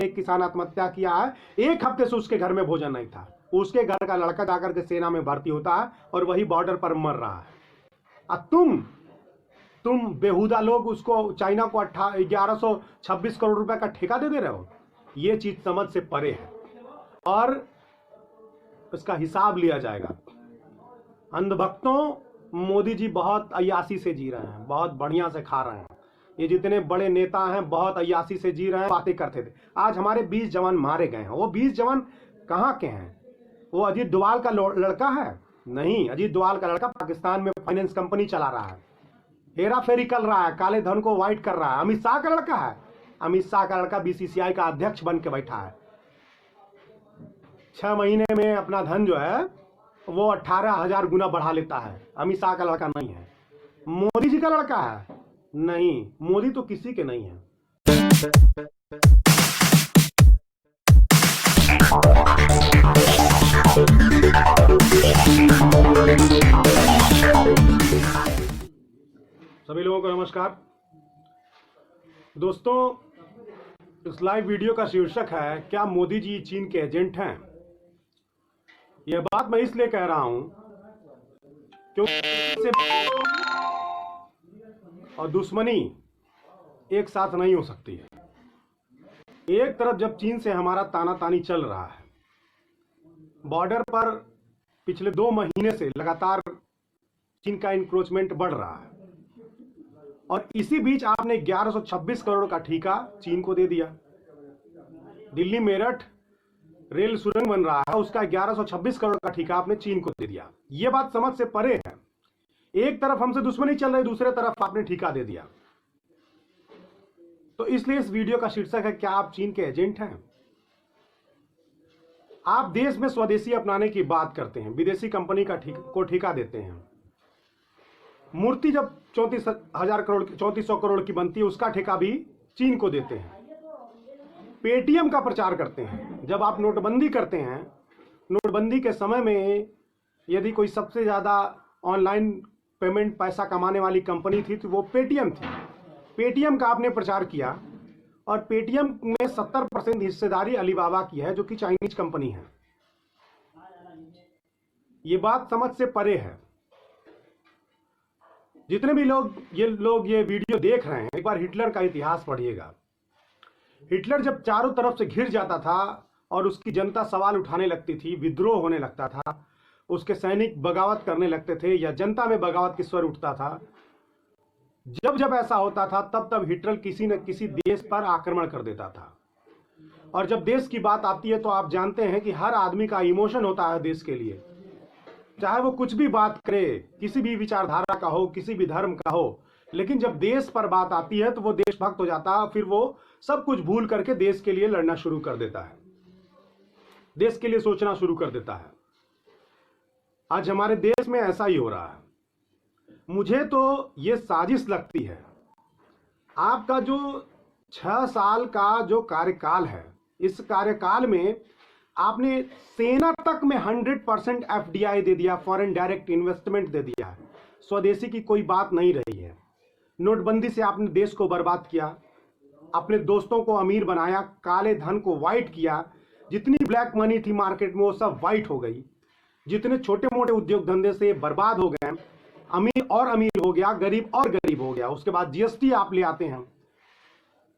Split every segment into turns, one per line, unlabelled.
एक किसान आत्महत्या किया है, 1 हफ्ते से उसके घर में भोजन नहीं था। उसके घर का लड़का जाकर के सेना में भर्ती होता है और वही बॉर्डर पर मर रहा है। और तुम बेहुदा लोग उसको, चाइना को 1126 करोड़ रुपए का ठेका दे रहे हो। ये चीज समझ से परे है और इसका हिसाब लिया जाएगा। अंधभक्तों, मोदी जी बहुत अय्यासी से जी रहे हैं, बहुत बढ़िया से खा रहे हैं। ये जितने बड़े नेता हैं बहुत अय्यासी से जी रहे हैं, बातें करते थे। आज हमारे 20 जवान मारे गए हैं। वो 20 जवान कहाँ के हैं? वो अजीत डोभाल का लड़का है? नहीं, अजीत डोभाल का लड़का पाकिस्तान में फाइनेंस कंपनी चला रहा है, हेरा फेरी कर रहा है, काले धन को व्हाइट कर रहा है। अमित शाह का लड़का है, अमित शाह का लड़का बीसीसीआई का अध्यक्ष बन के बैठा है। 6 महीने में अपना धन जो है वो 18,000 गुना बढ़ा लेता है। अमित शाह का लड़का नहीं है। मोदी जी का लड़का है? नहीं, मोदी तो किसी के नहीं है। सभी लोगों को नमस्कार। दोस्तों, इस लाइव वीडियो का शीर्षक है, क्या मोदी जी चीन के एजेंट हैं? यह बात मैं इसलिए कह रहा हूं क्योंकि और दुश्मनी एक साथ नहीं हो सकती है। एक तरफ जब चीन से हमारा तानातानी चल रहा है, बॉर्डर पर पिछले 2 महीने से लगातार चीन का इंक्रोचमेंट बढ़ रहा है, और इसी बीच आपने 1126 करोड़ का ठेका चीन को दे दिया। दिल्ली मेरठ रेल सुरंग बन रहा है, उसका 1126 करोड़ का ठेका आपने चीन को दे दिया। यह बात समझ से परे है। एक तरफ हमसे दुश्मनी चल रही, दूसरे तरफ आपने ठेका दे दिया। तो इसलिए इस वीडियो का शीर्षक है, क्या आप चीन के एजेंट हैं? आप देश में स्वदेशी अपनाने की बात करते हैं, विदेशी कंपनी को ठेका देते हैं। मूर्ति जब 3400 करोड़ की बनती है, उसका ठेका भी चीन को देते हैं। पेटीएम का प्रचार करते हैं। जब आप नोटबंदी करते हैं, नोटबंदी के समय में यदि कोई सबसे ज्यादा ऑनलाइन पेमेंट पैसा कमाने वाली कंपनी थी तो वो पेटीएम थी। पेटीएम का आपने प्रचार किया, और पेटीएम में 70% हिस्सेदारी अलीबाबा की है, जो कि चाइनीज कंपनी है। ये बात समझ से परे है। जितने भी लोग ये वीडियो देख रहे हैं, एक बार हिटलर का इतिहास पढ़िएगा। हिटलर जब चारों तरफ से घिर जाता था और उसकी जनता सवाल उठाने लगती थी, विद्रोह होने लगता था, उसके सैनिक बगावत करने लगते थे या जनता में बगावत की स्वर उठता था, जब ऐसा होता था तब हिटलर किसी न किसी देश पर आक्रमण कर देता था। और जब देश की बात आती है तो आप जानते हैं कि हर आदमी का इमोशन होता है देश के लिए, चाहे वो कुछ भी बात करे, किसी भी विचारधारा का हो, किसी भी धर्म का हो। लेकिन जब देश पर बात आती है तो वो देशभक्त हो जाता है, फिर वो सब कुछ भूल करके देश के लिए लड़ना शुरू कर देता है, देश के लिए सोचना शुरू कर देता है। आज हमारे देश में ऐसा ही हो रहा है। मुझे तो ये साजिश लगती है। आपका जो 6 साल का जो कार्यकाल है, इस कार्यकाल में आपने सेना तक में 100% एफडीआई दे दिया, फॉरेन डायरेक्ट इन्वेस्टमेंट दे दिया है। स्वदेशी की कोई बात नहीं रही है। नोटबंदी से आपने देश को बर्बाद किया, अपने दोस्तों को अमीर बनाया, काले धन को व्हाइट किया। जितनी ब्लैक मनी थी मार्केट में वो सब व्हाइट हो गई। जितने छोटे मोटे उद्योग धंधे से बर्बाद हो गए, अमीर और अमीर हो गया, गरीब और गरीब हो गया। उसके बाद जीएसटी आप ले आते हैं,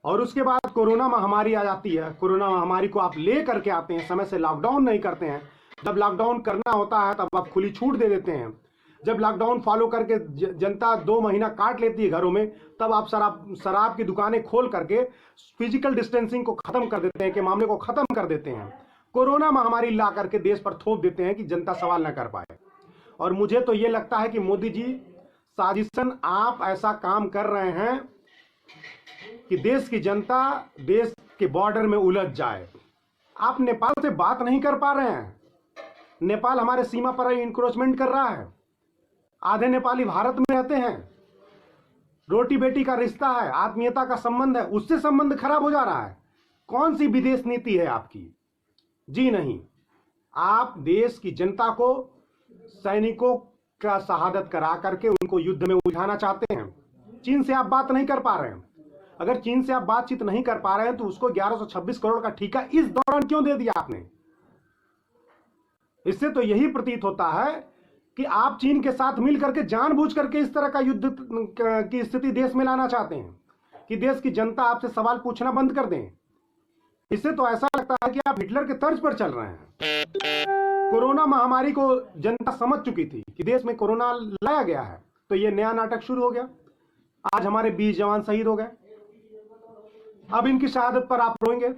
और उसके बाद कोरोना महामारी आ जाती है। कोरोना महामारी को आप ले करके आते हैं, समय से लॉकडाउन नहीं करते हैं। जब लॉकडाउन करना होता है तब आप खुली छूट दे देते हैं। जब लॉकडाउन फॉलो करके जनता 2 महीना काट लेती है घरों में, तब आप शराब की दुकानें खोल करके फिजिकल डिस्टेंसिंग को खत्म कर देते हैं, के मामले को खत्म कर देते हैं। कोरोना महामारी ला करके देश पर थोप देते हैं कि जनता सवाल न कर पाए। और मुझे तो ये लगता है कि मोदी जी साजिशन आप ऐसा काम कर रहे हैं कि देश की जनता देश के बॉर्डर में उलझ जाए। आप नेपाल से बात नहीं कर पा रहे हैं। नेपाल हमारे सीमा पर इंक्रोचमेंट कर रहा है। आधे नेपाली भारत में रहते हैं। रोटी बेटी का रिश्ता है, आत्मीयता का संबंध है, उससे संबंध खराब हो जा रहा है। कौन सी विदेश नीति है आपकी? जी नहीं। आप देश की जनता को सैनिकों का शहादत करा करके उनको युद्ध में उलझाना चाहते हैं। चीन से आप बात नहीं कर पा रहे हैं। अगर चीन से आप बातचीत नहीं कर पा रहे हैं तो उसको 1126 करोड़ का ठेका इस दौरान क्यों दे दिया आपने? इससे तो यही प्रतीत होता है कि आप चीन के साथ मिल करके जानबूझ करके इस तरह का युद्ध की स्थिति देश में लाना चाहते हैं कि देश की जनता आपसे सवाल पूछना बंद कर दें। इससे तो ऐसा लगता है कि आप हिटलर के तर्ज पर चल रहे हैं। कोरोना महामारी को जनता समझ चुकी थी कि देश में कोरोना लाया गया है, तो यह नया नाटक शुरू हो गया। आज हमारे 20 जवान शहीद हो गए, अब इनकी शहादत पर आप रोएंगे?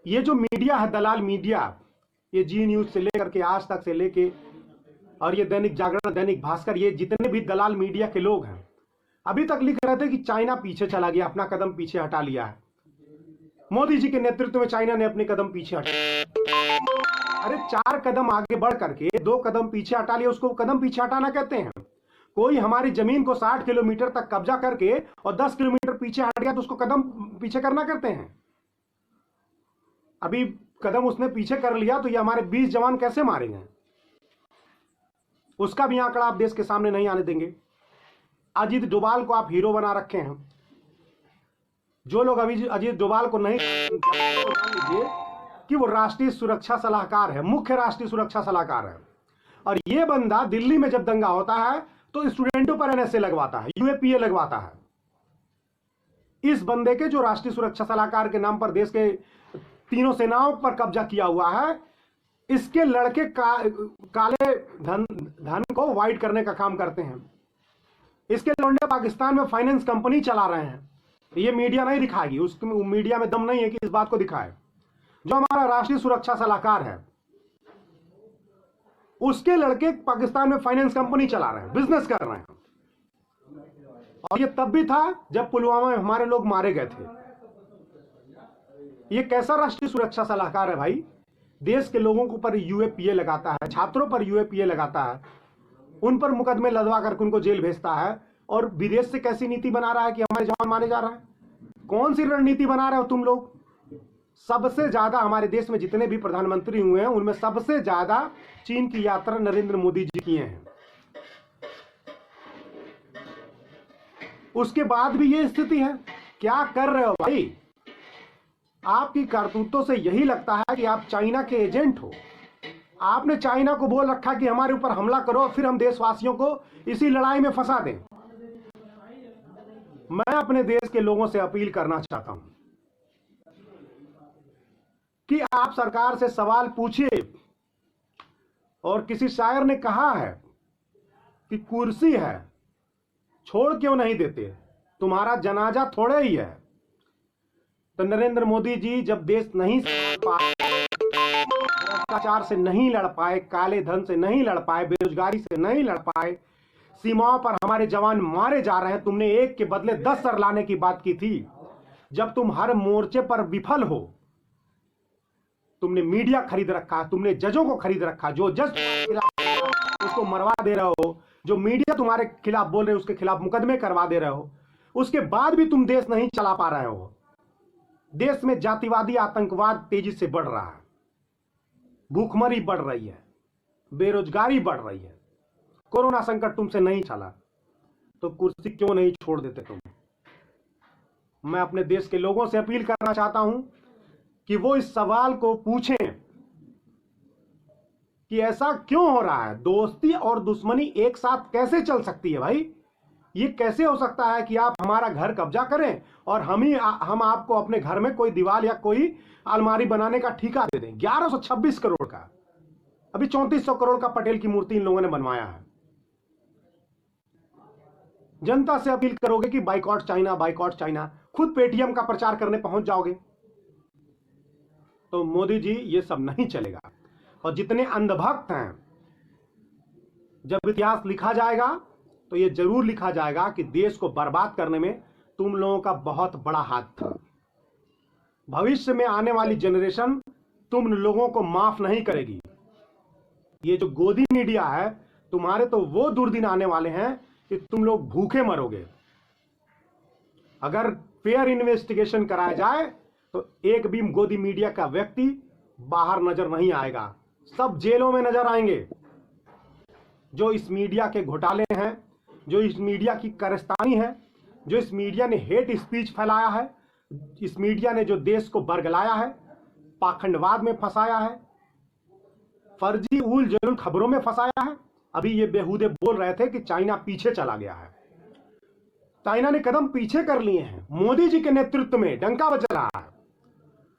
ये जो मीडिया है, दलाल मीडिया, ये जी न्यूज से लेकर के आज तक से लेके और ये दैनिक जागरण, दैनिक भास्कर, ये जितने भी दलाल मीडिया के लोग हैं अभी तक लिख रहे थे कि चाइना पीछे चला गया, अपना कदम पीछे हटा लिया है। मोदी जी के नेतृत्व में चाइना ने अपने कदम पीछे हटा। अरे 4 कदम आगे बढ़ करके 2 कदम पीछे हटा लिया, उसको कदम पीछे हटाना कहते हैं। कोई हमारी जमीन को 60 किलोमीटर तक कब्जा करके और 10 किलोमीटर पीछे हट गया तो उसको कदम पीछे करना कहते हैं। अभी कदम उसने पीछे कर लिया तो ये हमारे 20 जवान कैसे मारेंगे, उसका भी आंकड़ा आप देश के सामने नहीं आने देंगे। अजीत डोभाल को आप हीरो बना रखे हैं। जो लोग अभी अजीत डोभाल को नहीं जान लीजिए कि वो राष्ट्रीय सुरक्षा सलाहकार है, मुख्य राष्ट्रीय सुरक्षा सलाहकार है। और ये बंदा दिल्ली में जब दंगा होता है तो स्टूडेंटों पर एनएसए लगवाता है, यूएपीए लगवाता है। इस बंदे के जो राष्ट्रीय सुरक्षा सलाहकार के नाम पर देश के तीनों सेनाओं पर कब्जा किया हुआ है, इसके लड़के काले धन को वाइट करने का काम करते हैं। इसके लौंडे पाकिस्तान में फाइनेंस कंपनी चला रहे हैं। ये मीडिया नहीं दिखाएगी, उस मीडिया में दम नहीं है कि इस बात को दिखाए। जो हमारा राष्ट्रीय सुरक्षा सलाहकार है उसके लड़के पाकिस्तान में फाइनेंस कंपनी चला रहे हैं, बिजनेस कर रहे हैं। और ये तब भी था जब पुलवामा में हमारे लोग मारे गए थे। ये कैसा राष्ट्रीय सुरक्षा सलाहकार है भाई? देश के लोगों के ऊपर यूएपीए लगाता है, छात्रों पर यूएपीए लगाता है, उन पर मुकदमे लदवा करके उनको जेल भेजता है, और विदेश से कैसी नीति बना रहा है कि हमारे जवान मारे जा रहे हैं। कौन सी रणनीति बना रहे हो तुम लोग? सबसे ज्यादा हमारे देश में जितने भी प्रधानमंत्री हुए हैं उनमें सबसे ज्यादा चीन की यात्रा नरेंद्र मोदी जी किए हैं। उसके बाद भी ये स्थिति है। क्या कर रहे हो भाई? आपकी करतूतों से यही लगता है कि आप चाइना के एजेंट हो। आपने चाइना को बोल रखा कि हमारे ऊपर हमला करो, फिर हम देशवासियों को इसी लड़ाई में फंसा दें। मैं अपने देश के लोगों से अपील करना चाहता हूं कि आप सरकार से सवाल पूछिए। और किसी शायर ने कहा है कि कुर्सी है छोड़ क्यों नहीं देते, तुम्हारा जनाजा थोड़े ही है। तो नरेंद्र मोदी जी जब देश नहीं पाए, भ्रष्टाचार से नहीं लड़ पाए, काले धन से नहीं लड़ पाए, बेरोजगारी से नहीं लड़ पाए, सीमाओं पर हमारे जवान मारे जा रहे हैं, तुमने एक के बदले 10 सर लाने की बात की थी। जब तुम हर मोर्चे पर विफल हो, तुमने मीडिया खरीद रखा, तुमने जजों को खरीद रखा, जो जज उसको मरवा दे रहे हो, जो मीडिया तुम्हारे खिलाफ बोल रहे हो उसके खिलाफ मुकदमे करवा दे रहे हो, उसके बाद भी तुम देश नहीं चला पा रहे हो। देश में जातिवादी आतंकवाद तेजी से बढ़ रहा है, भूखमरी बढ़ रही है, बेरोजगारी बढ़ रही है, कोरोना संकट तुमसे नहीं चला, तो कुर्सी क्यों नहीं छोड़ देते तुम? मैं अपने देश के लोगों से अपील करना चाहता हूं कि वो इस सवाल को पूछें कि ऐसा क्यों हो रहा है? दोस्ती और दुश्मनी एक साथ कैसे चल सकती है भाई? ये कैसे हो सकता है कि आप हमारा घर कब्जा करें और हम आपको अपने घर में कोई दीवार या कोई अलमारी बनाने का ठेका दे दें? 1126 करोड़ का, अभी 3400 करोड़ का पटेल की मूर्ति इन लोगों ने बनवाया है। जनता से अपील करोगे कि बाइकॉट चाइना, बाइकॉट चाइना, खुद पेटीएम का प्रचार करने पहुंच जाओगे। तो मोदी जी ये सब नहीं चलेगा। और जितने अंधभक्त हैं, जब इतिहास लिखा जाएगा तो ये जरूर लिखा जाएगा कि देश को बर्बाद करने में तुम लोगों का बहुत बड़ा हाथ था। भविष्य में आने वाली जनरेशन तुम लोगों को माफ नहीं करेगी। ये जो गोदी मीडिया है, तुम्हारे तो वो दुर्दिन आने वाले हैं कि तुम लोग भूखे मरोगे। अगर फेयर इन्वेस्टिगेशन कराया जाए तो एक भी गोदी मीडिया का व्यक्ति बाहर नजर नहीं आएगा, सब जेलों में नजर आएंगे। जो इस मीडिया के घोटाले हैं, जो इस मीडिया की कारस्तानी है, जो इस मीडिया ने हेट स्पीच फैलाया है, इस मीडिया ने जो देश को बरगलाया है, पाखंडवाद में फंसाया है, फर्जी उल जलूल खबरों में फंसाया है। अभी ये बेहूदे बोल रहे थे कि चाइना पीछे चला गया है। चाइना ने कदम पीछे कर लिए हैं। मोदी जी के नेतृत्व में डंका बज रहा है,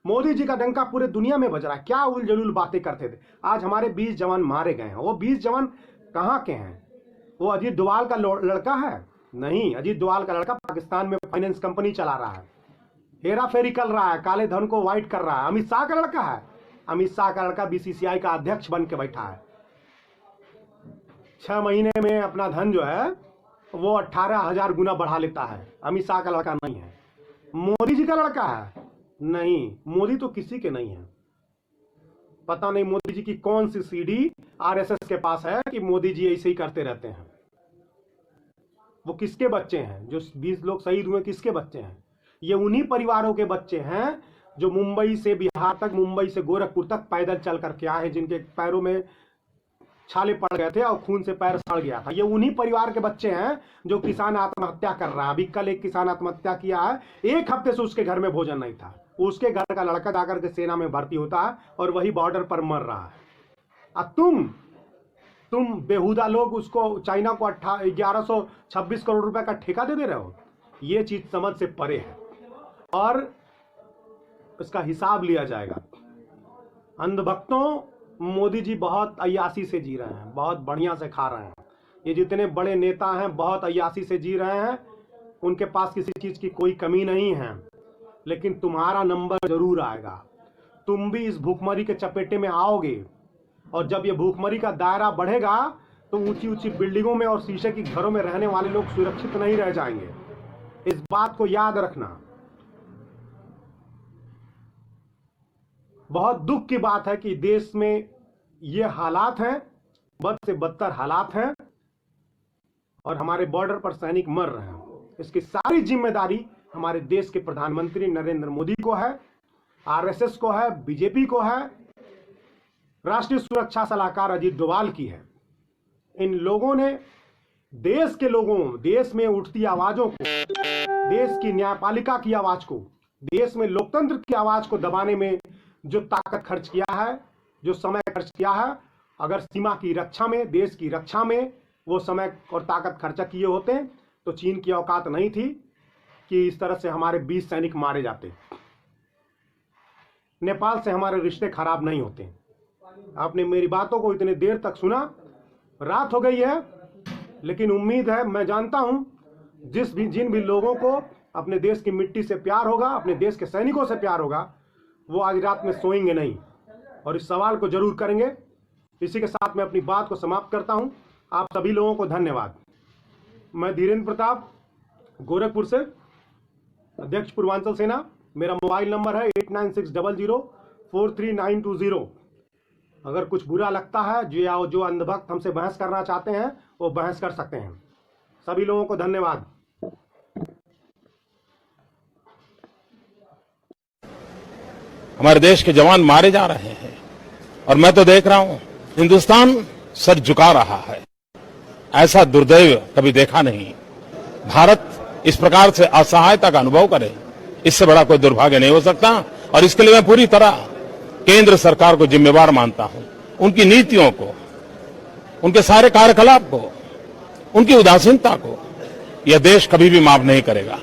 मोदी जी का डंका पूरे दुनिया में बज रहा है। क्या उल जलूल बातें करते थे। आज हमारे 20 जवान मारे गए हैं। वो 20 जवान कहाँ के हैं? वो अजीत डोवाल का लड़का है? नहीं, अजीत डोवाल का लड़का पाकिस्तान में फाइनेंस कंपनी चला रहा है, हेरा फेरी कर रहा है, काले धन को व्हाइट कर रहा है। अमित शाह का लड़का है, अमित शाह का लड़का बीसीसीआई का अध्यक्ष बन के बैठा है। 6 महीने में अपना धन जो है वो 18,000 गुना बढ़ा लेता है। अमित शाह का लड़का नहीं है। मोदी जी का लड़का है? नहीं, मोदी तो किसी के नहीं है। पता नहीं मोदी जी की कौन सी सीडी आरएसएस के पास है कि मोदी जी ऐसे ही करते रहते हैं। वो किसके बच्चे हैं? जो 20 लोग शहीद हुए किसके बच्चे हैं? ये उन्हीं परिवारों के बच्चे हैं जो मुंबई से बिहार तक, मुंबई से गोरखपुर तक पैदल चल करके आए, जिनके पैरों में छाले पड़ गए थे और खून से पैर सड़ गया था। ये उन्हीं परिवार के बच्चे हैं जो किसान आत्महत्या कर रहा है। अभी कल एक किसान आत्महत्या किया है, 1 हफ्ते से उसके घर में भोजन नहीं था। उसके घर का लड़का जाकर के सेना में भर्ती होता है और वही बॉर्डर पर मर रहा है। अब तुम बेहुदा लोग उसको, चाइना को 1126 करोड़ रुपए का ठेका दे रहे हो। ये चीज समझ से परे है और इसका हिसाब लिया जाएगा। अंधभक्तों, मोदी जी बहुत अय्यासी से जी रहे हैं, बहुत बढ़िया से खा रहे हैं। ये जितने बड़े नेता हैं बहुत अय्यासी से जी रहे हैं, उनके पास किसी चीज की कोई कमी नहीं है। लेकिन तुम्हारा नंबर जरूर आएगा। तुम भी इस भूखमरी के चपेटे में आओगे और जब ये भूखमरी का दायरा बढ़ेगा तो ऊंची ऊंची बिल्डिंगों में और शीशे की घरों में रहने वाले लोग सुरक्षित नहीं रह जाएंगे। इस बात को याद रखना। बहुत दुख की बात है कि देश में ये हालात हैं, बद से बदतर हालात हैं और हमारे बॉर्डर पर सैनिक मर रहे हैं। इसकी सारी जिम्मेदारी हमारे देश के प्रधानमंत्री नरेंद्र मोदी को है, आरएसएस को है, बीजेपी को है, राष्ट्रीय सुरक्षा सलाहकार अजीत डोवाल की है। इन लोगों ने देश के लोगों, देश में उठती आवाजों को, देश की न्यायपालिका की आवाज को, देश में लोकतंत्र की आवाज को दबाने में जो ताकत खर्च किया है, जो समय खर्च किया है, अगर सीमा की रक्षा में, देश की रक्षा में वो समय और ताकत खर्चा किए होते तो चीन की औकात नहीं थी कि इस तरह से हमारे 20 सैनिक मारे जाते। नेपाल से हमारे रिश्ते खराब नहीं होते। आपने मेरी बातों को इतने देर तक सुना। रात हो गई है, लेकिन उम्मीद है, मैं जानता हूं जिन भी लोगों को अपने देश की मिट्टी से प्यार होगा, अपने देश के सैनिकों से प्यार होगा, वो आज रात में सोएंगे नहीं और इस सवाल को जरूर करेंगे। इसी के साथ मैं अपनी बात को समाप्त करता हूं। आप सभी लोगों को धन्यवाद। मैं धीरेन्द्र प्रताप, गोरखपुर से, अध्यक्ष पूर्वांचल सेना। मेरा मोबाइल नंबर है 8960043920। अगर कुछ बुरा लगता है, जो अंधभक्त हमसे बहस करना चाहते हैं वो बहस कर सकते हैं। सभी लोगों को धन्यवाद।
हमारे देश के जवान मारे जा रहे हैं और मैं तो देख रहा हूं हिंदुस्तान सर झुका रहा है। ऐसा दुर्दैव कभी देखा नहीं। भारत इस प्रकार से असहायता का अनुभव करे, इससे बड़ा कोई दुर्भाग्य नहीं हो सकता। और इसके लिए मैं पूरी तरह केंद्र सरकार को जिम्मेवार मानता हूं। उनकी नीतियों को, उनके सारे कार्यकलाप को, उनकी उदासीनता को यह देश कभी भी माफ नहीं करेगा।